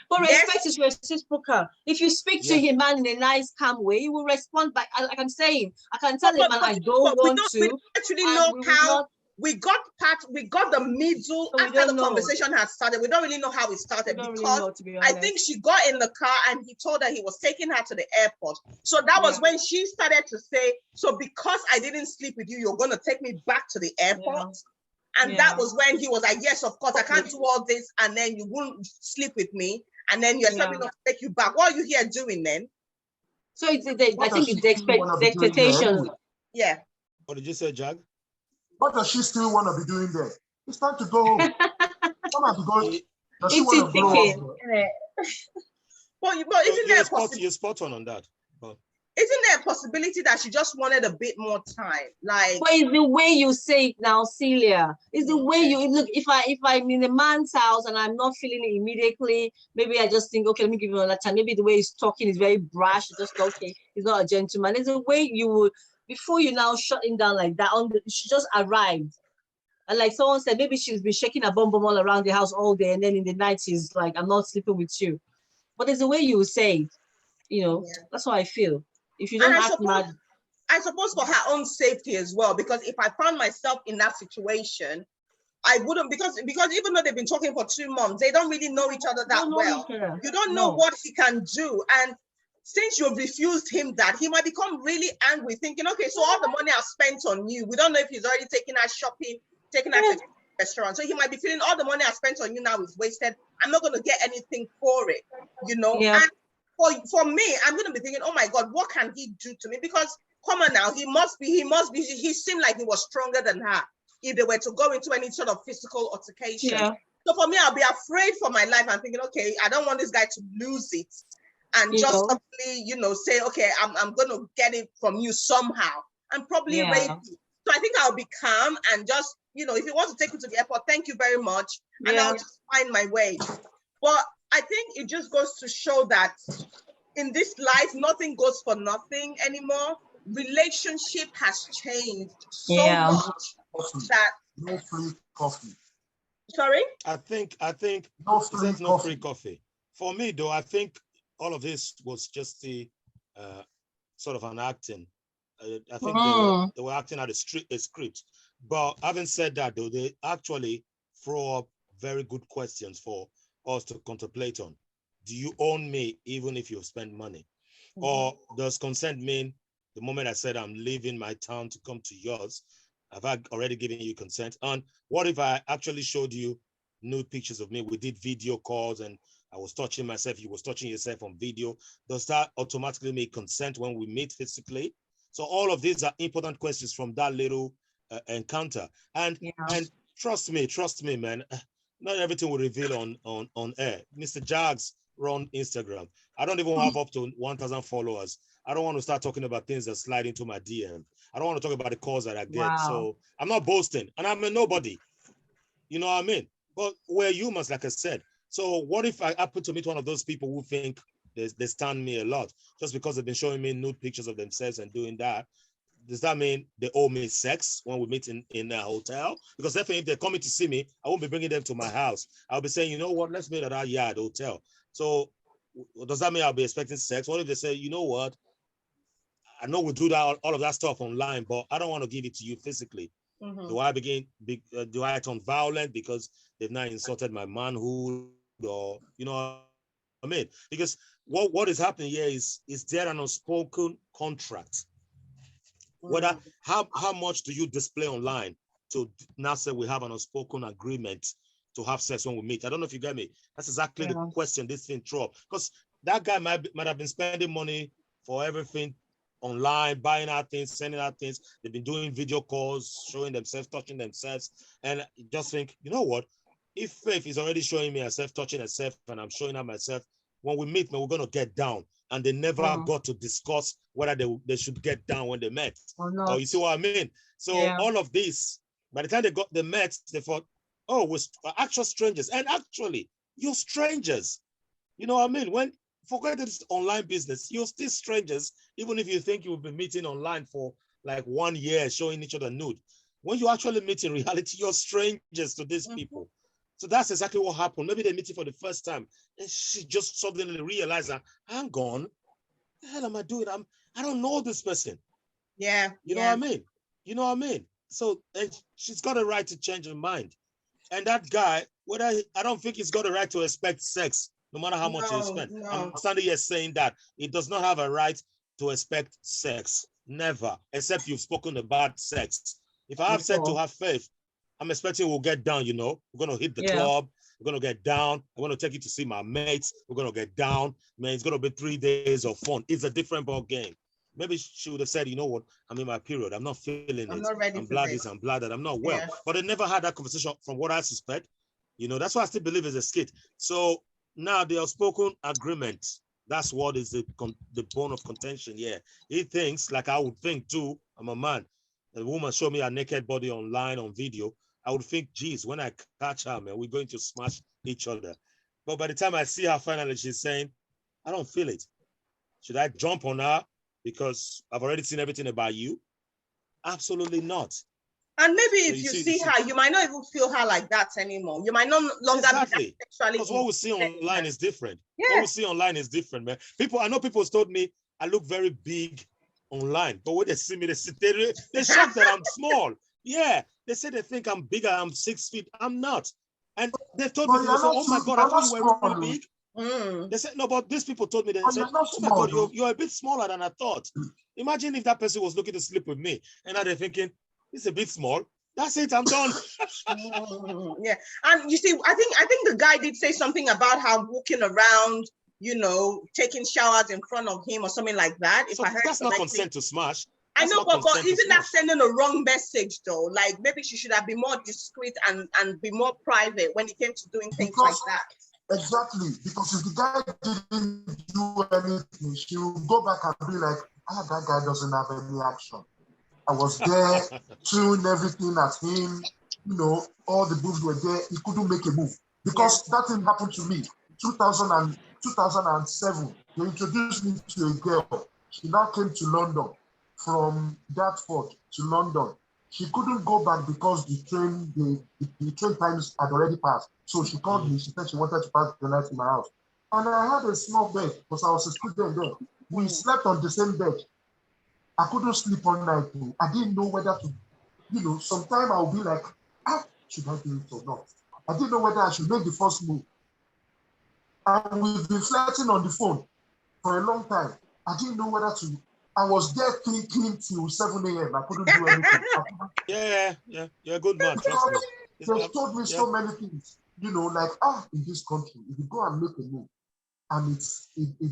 But respect is reciprocal. If you speak to him, man, in a nice, calm way, he will respond back. Like I'm saying, I can tell him, man, I don't want to. We don't actually know how we got the middle So after the conversation had started. We don't really know how it started because really know, to be honest. I think she got in the car and he told her he was taking her to the airport. So that was when she started to say, so because I didn't sleep with you, you're going to take me back to the airport. And that was when he was like, yes, of course, I can't do all this. And then you won't sleep with me. And then you expect me not to take you back. What are you here doing then? So I think it's the expectation. Yeah. What did you say, Jag? What does she still want to be doing there? It's time to go home. Come on, to go. Does she It's want to grow up? But isn't there a possibility? You're spot on that. But isn't there a possibility that she just wanted a bit more time? Like, but it's the way you say it now, Celia. It's the way you look. If I'm in a man's house and I'm not feeling it immediately, maybe I just think, okay, let me give you another time. Maybe the way he's talking is very brash. Just okay, he's not a gentleman. It's the way you would before you now shut him down like that. She just arrived. And like someone said, maybe she's been shaking her bum all around the house all day, and then in the night she's like, I'm not sleeping with you. But it's the way you say it, that's how I feel. If you don't act mad. I suppose for her own safety as well, because if I found myself in that situation, I wouldn't, because even though they've been talking for 2 months, they don't really know each other that well. You don't know what he can do. And since you've refused him that, he might become really angry, thinking, okay, so all the money I've spent on you, we don't know if he's already taken her shopping, taken her to the restaurant. So he might be feeling all the money I spent on you now is wasted. I'm not going to get anything for it, And for me, I'm going to be thinking, oh my God, what can he do to me? Because come on now, he seemed like he was stronger than her if they were to go into any sort of physical altercation. So for me, I'll be afraid for my life. I'm thinking, okay, I don't want this guy to lose it and just suddenly, say, okay, I'm going to get it from you somehow and probably rape you. So I think I'll be calm and just, if you want to take me to the airport, thank you very much. And I'll just find my way. But I think it just goes to show that in this life, nothing goes for nothing anymore. Relationship has changed so much that no free coffee. Sorry? I think no free coffee. For me though, I think all of this was just the sort of an acting. I think they were acting out a script. But having said that though, they actually throw up very good questions for us to contemplate on. Do you own me even if you've spent money? Or does consent mean the moment I said I'm leaving my town to come to yours, have I already given you consent? And what if I actually showed you nude pictures of me? We did video calls and I was touching myself, you was touching yourself on video. Does that automatically make consent when we meet physically? So all of these are important questions from that little encounter. And trust me, man, not everything will reveal on air. Mr. Jags run Instagram. I don't even have up to 1,000 followers. I don't want to start talking about things that slide into my DM. I don't want to talk about the calls that I get. So I'm not boasting and I'm a nobody. You know what I mean? But we're humans, like I said. So what if I happen to meet one of those people who think they stand me a lot just because they've been showing me nude pictures of themselves and doing that? Does that mean they owe me sex when we meet in a hotel? Because definitely if they're coming to see me, I won't be bringing them to my house. I'll be saying, you know what, let's meet at our yard hotel. So does that mean I'll be expecting sex? What if they say, you know what, I know we do that all of that stuff online, but I don't want to give it to you physically. Do I turn violent because they've not insulted my manhood, or you know what I mean? Because what is happening here is there an unspoken contract? Whether how much do you display online to now say we have an unspoken agreement to have sex when we meet? I don't know if you get me. That's exactly the question this thing throw up. Because that guy might have been spending money for everything online, buying out things, sending out things. They've been doing video calls, showing themselves, touching themselves. And just think, you know what? If Faith is already showing me herself, touching herself, and I'm showing her myself, when we meet, man, we're going to get down. And they never got to discuss whether they should get down when they met. Or you see what I mean? So all of this, by the time they met, they thought, oh, we're actual strangers. And actually, you're strangers. You know what I mean? When forget this online business, you're still strangers, even if you think you've been meeting online for like 1 year, showing each other nude. When you actually meet in reality, you're strangers to these people. So that's exactly what happened. Maybe they meet for the first time, and she just suddenly realized that, hang on, what the hell am I doing? I don't know this person. Yeah. You know what I mean? You know what I mean? So she's got a right to change her mind. And that guy, I don't think he's got a right to expect sex, no matter how much he spent. No. I'm standing here saying that he does not have a right to expect sex. Never, except you've spoken about sex. If I have said to have faith, I'm expecting we'll get down, you know. We're going to hit the club. We're going to get down. I'm going to take you to see my mates. We're going to get down. Man, it's going to be 3 days of fun. It's a different ball game. Maybe she would have said, you know what, I'm in my period. I'm not feeling it. Not ready I'm for glad this. I'm glad that I'm not well. Yeah. But they never had that conversation from what I suspect. You know, that's why I still believe it's a skit. So now the outspoken agreement, that's what is the bone of contention. Yeah. He thinks, like I would think too, I'm a man. A woman show me a naked body online on video. I would think, geez, when I catch her, man, we're going to smash each other. But by the time I see her finally, she's saying, I don't feel it. Should I jump on her because I've already seen everything about you? Absolutely not. And maybe if you see her, you might not even feel her like that anymore. You might no longer be sexually. Because what we see online is different. Yeah. What we see online is different, man. I know people told me I look very big online, but when they see me, they're shocked that I'm small. Yeah, they say they think I'm bigger. I'm 6 feet. I'm not. And they told me, oh my God, I thought you were really big. They said, no, but these people told me, they said, oh my God, you're a bit smaller than I thought. Imagine if that person was looking to sleep with me and now they're thinking, it's a bit small. That's it, I'm done. Yeah. And you see, I think the guy did say something about how walking around, you know, taking showers in front of him or something like that. If so I heard that's not consent to smash. I know, but isn't that sending a wrong message though? Like maybe she should have been more discreet and be more private when it came to doing things like that. Exactly, because if the guy didn't do anything, she will go back and be like, that guy doesn't have any action. I was there, throwing everything at him, you know, all the moves were there, he couldn't make a move. Because that thing happened to me, 2007, they introduced me to a girl. She now came to London, from Dartford to London. She couldn't go back because the train times had already passed. So she called me. She said she wanted to pass the night in my house. And I had a small bed because I was a student then. We slept on the same bed. I couldn't sleep all night. I didn't know whether to, you know, sometime I'll be like, should I do it or not? I didn't know whether I should make the first move. And we've been flirting on the phone for a long time. I didn't know whether to. I was there clean till 7 a.m. I couldn't do anything. Yeah. You're a good man. They told me so many things, you know, like, in this country, if you go and make a move, and it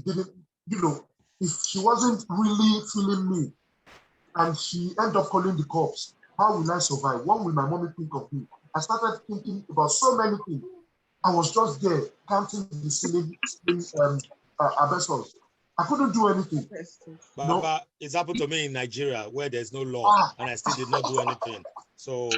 didn't, you know, if she wasn't really feeling me, and she ended up calling the cops, how will I survive? What will my mommy think of me? I started thinking about so many things. I was just there counting the ceiling asbestos. I couldn't do anything. But it's happened to me in Nigeria where there's no law and I still did not do anything. So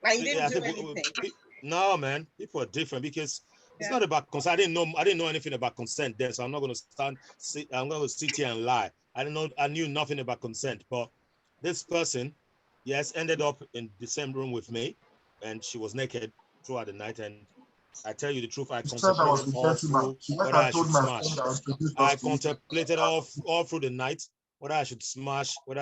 you didn't do anything. No, man, people are different because it's not about consent. I didn't know anything about consent then, so I'm not going to sit here and lie. I knew nothing about consent. But this person, yes, ended up in the same room with me, and she was naked throughout the night. And I tell you the truth, I contemplated all through whether I should smash. I contemplated all through the night whether I should smash, and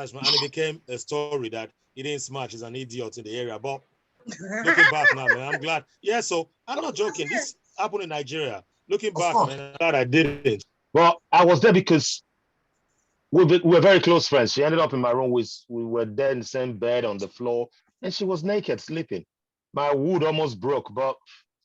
it became a story that he didn't smash. He's an idiot in the area. But looking back now, man, I'm glad. Yeah, so I'm not joking. This happened in Nigeria. Looking back, man, I'm glad I did it. But I was there because we were very close friends. She ended up in my room. We were there in the same bed on the floor, and she was naked, sleeping. My wood almost broke, but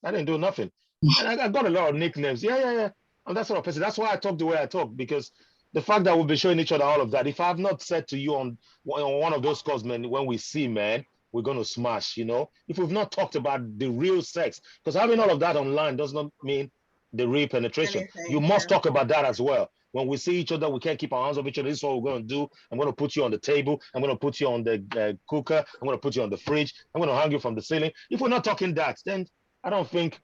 I didn't do nothing. And I got a lot of nicknames. Yeah. I'm that sort of person. That's why I talk the way I talk, because the fact that we'll be showing each other all of that, if I have not said to you on one of those calls, man, when we see, man, we're going to smash, you know? If we've not talked about the real sex, because having all of that online does not mean the real penetration. You must talk about that as well. When we see each other, we can't keep our hands off each other. This is what we're going to do. I'm going to put you on the table. I'm going to put you on the cooker. I'm going to put you on the fridge. I'm going to hang you from the ceiling. If we're not talking that, then I don't think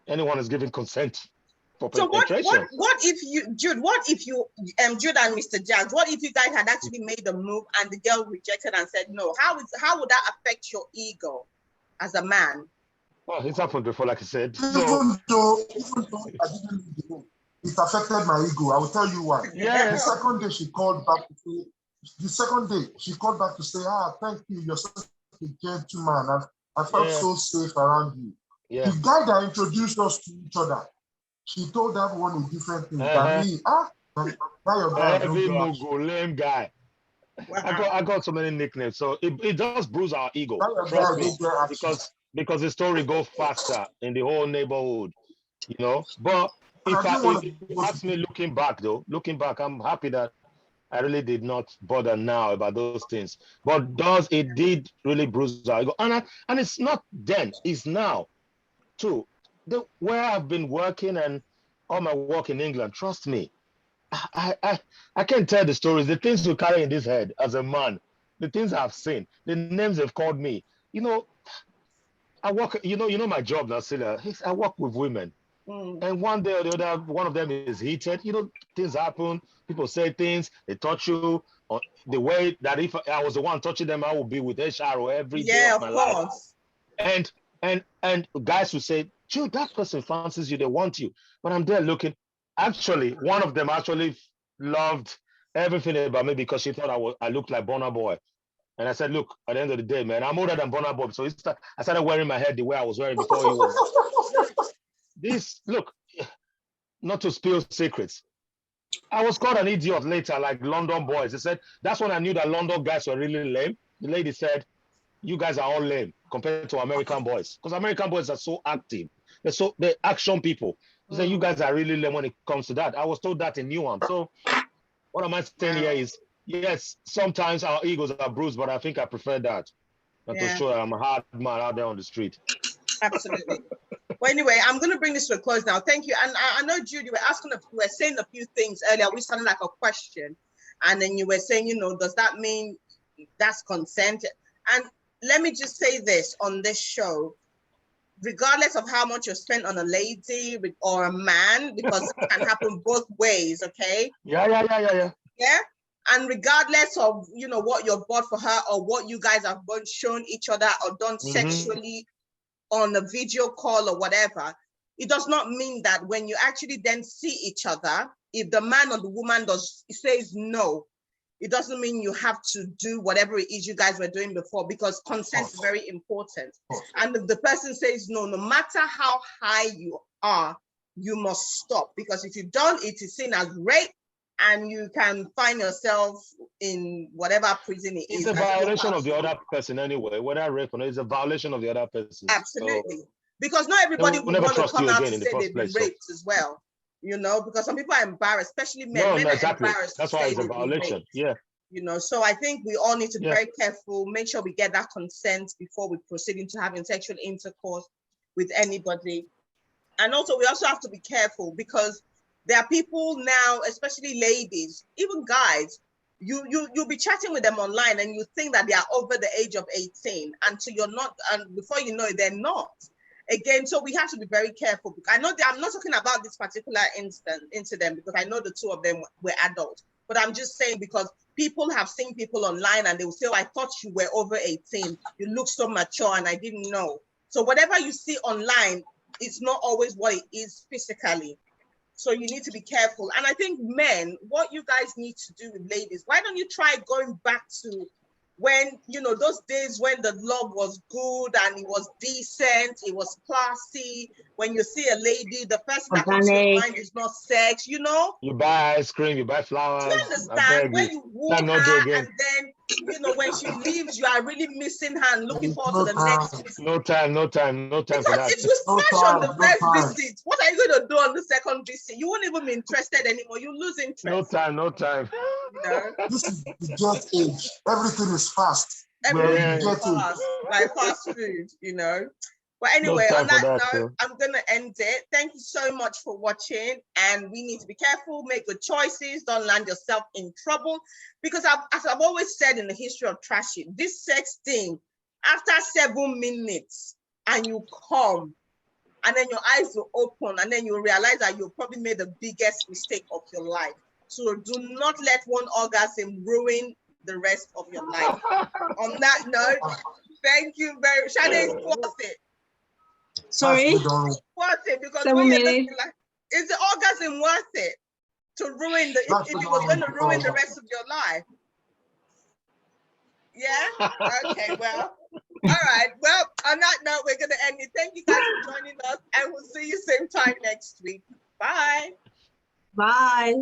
anyone is giving consent for penetration. So what if you, Jude, Jude and Mr. Jags, what if you guys had actually made the move and the girl rejected and said no? How would that affect your ego as a man? Well, it's happened before, like I said. Even though I didn't leave the room, it affected my ego. I will tell you why. Yeah. The second day she called back to say, The second day, she called back to say, thank you, you're such a gentleman. I felt so safe around you. Yeah. The guy that introduced us to each other, she told everyone a different thing. That me, heavy mugu, lame guy. Wow. I got so many nicknames, so it does bruise our ego. Trust me, because the story goes faster in the whole neighborhood, you know. But if you ask me, looking back, I'm happy that I really did not bother now about those things. But it did really bruise our ego, and it's not then, it's now too. Where I've been working and all my work in England, trust me, I can't tell the stories, the things we carry in this head as a man, the things I've seen, the names they've called me. You know, I work, you know my job now, Celia. I work with women. And one day or the other, one of them is heated. You know, things happen. People say things. They touch you. Or the way that if I was the one touching them, I would be with HR every day of my life. And guys will say, Jude, that person fancies you. They want you. But I'm there looking. Actually, one of them actually loved everything about me because she thought I looked like Burna Boy. And I said, look, at the end of the day, man, I'm older than Burna Boy. So I started wearing my hair the way I was wearing before he was. Look, not to spill secrets. I was called an idiot later, like London boys. They said, that's when I knew that London guys were really lame. The lady said, you guys are all lame compared to American boys. Because American boys are so active. They're action people. She said, you guys are really lame when it comes to that. I was told that in Newark. So what am I saying here is, yes, sometimes our egos are bruised, but I think I prefer that than to show that I'm a hard man out there on the street. Absolutely. Well, anyway, I'm going to bring this to a close now. Thank you. And I know, Jude, you were saying a few things earlier. We sounded like a question. And then you were saying, you know, does that mean that's consent? And let me just say this on this show, regardless of how much you spent on a lady or a man, because it can happen both ways, okay? Yeah. And regardless of, you know, what you've bought for her or what you guys have both shown each other or done sexually on a video call or whatever, it does not mean that when you actually then see each other, if the man or the woman says no, it doesn't mean you have to do whatever it is you guys were doing before, because consent is very important. And if the person says no, no matter how high you are, you must stop, because if you don't, it is seen as rape and you can find yourself in whatever prison it is. It's a violation of the other person anyway. Whether rape or not, it's a violation of the other person. Absolutely. So, because not everybody will want to come out to say they've been raped as well. You know, because some people are embarrassed, especially men. Men are embarrassed. That's why it's a violation. Yeah. You know, so I think we all need to be very careful, make sure we get that consent before we proceed into having sexual intercourse with anybody. And also, we also have to be careful, because there are people now, especially ladies, even guys, you'll be chatting with them online and you think that they are over the age of 18 until you're not, and before you know it, they're not. Again, so we have to be very careful. I know that I'm not talking about this particular incident because I know the two of them were adults, but I'm just saying because people have seen people online and they will say, oh, I thought you were over 18. You look so mature and I didn't know. So whatever you see online, it's not always what it is physically. So you need to be careful. And I think men, what you guys need to do with ladies, why don't you try going back to when, you know, those days when the love was good and it was decent, it was classy. When you see a lady, the first that comes to your mind is not sex, you know? You buy ice cream, you buy flowers. Do you understand? When you woo her and then, you know, when she leaves, you are really missing her and looking forward to the next visit. No time for that. If you smash on the first visit, what are you going to do on the second visit? You won't even be interested anymore. You lose interest. No time. You know? This is the jet age. Everything is fast. Everything is fast, like fast food, you know? But anyway, on that note, I'm going to end it. Thank you so much for watching. And we need to be careful, make good choices, don't land yourself in trouble. Because as I've always said in the history of trashing, this sex thing, after 7 minutes and you come, and then your eyes will open, and then you realize that you probably made the biggest mistake of your life. So do not let one orgasm ruin the rest of your life. On that note, thank you very much. Shade, it's worth it. Sorry? It's worth it, because when you're looking like, is the orgasm worth it to ruin if it was going to ruin the rest of your life? Yeah. Okay. Well. All right. Well, on that note, we're going to end it. Thank you guys for joining us, and we'll see you same time next week. Bye. Bye.